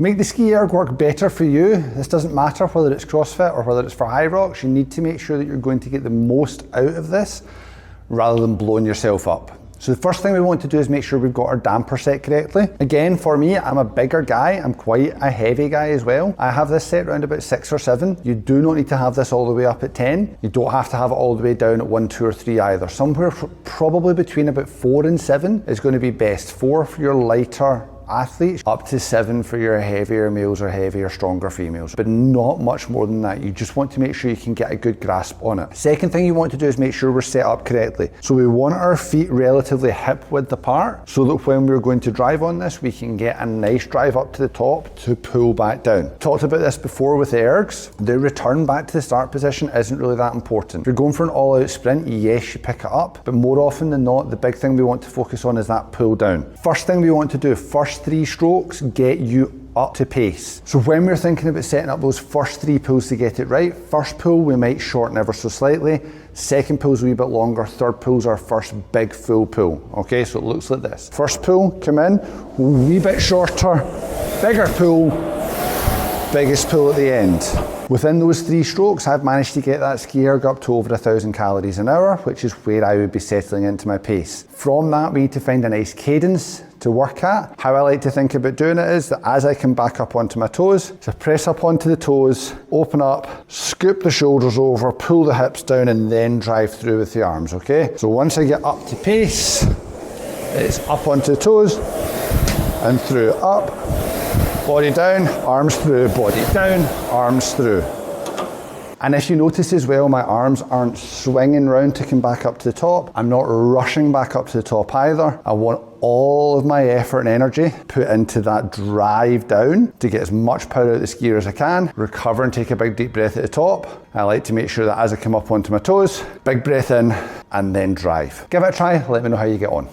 Make the ski erg work better for you. This doesn't matter whether it's CrossFit or whether it's for Hyrox. You need to make sure that you're going to get the most out of this rather than blowing yourself up. So the first thing we want to do is make sure we've got our damper set correctly. Again, for me, I'm a bigger guy. I'm quite a heavy guy as well. I have this set around about 6 or 7. You do not need to have this all the way up at 10. You don't have to have it all the way down at 1, 2 or 3 either. Somewhere probably between about 4 and 7 is going to be best. 4 for your lighter athletes, up to 7 for your heavier males or heavier, stronger females, but not much more than that. You just want to make sure you can get a good grasp on it. Second thing you want to do is make sure we're set up correctly. So we want our feet relatively hip width apart so that when we're going to drive on this, we can get a nice drive up to the top to pull back down. Talked about this before with ergs. The return back to the start position isn't really that important. If you're going for an all-out sprint, yes, you pick it up, but more often than not, the big thing we want to focus on is that pull down. First thing we want to do, first 3 strokes get you up to pace. So when we're thinking about setting up those first 3 pulls to get it right, first pull we might shorten ever so slightly, second pull's a wee bit longer, third pull's our first big full pull. Okay, so it looks like this. First pull, come in, wee bit shorter, bigger pull, biggest pull at the end. Within those 3 strokes, I've managed to get that ski erg up to over 1,000 calories an hour, which is where I would be settling into my pace. From that, we need to find a nice cadence to work at. How I like to think about doing it is that as I come back up onto my toes, to press up onto the toes, open up, scoop the shoulders over, pull the hips down, and then drive through with the arms, okay? So once I get up to pace, it's up onto the toes, and through, up, body down, arms through, body down, arms through. And if you notice as well, my arms aren't swinging round to come back up to the top. I'm not rushing back up to the top either. I want all of my effort and energy put into that drive down to get as much power out of the skier as I can, recover and take a big deep breath at the top. I like to make sure that as I come up onto my toes, big breath in and then drive. Give it a try, let me know how you get on.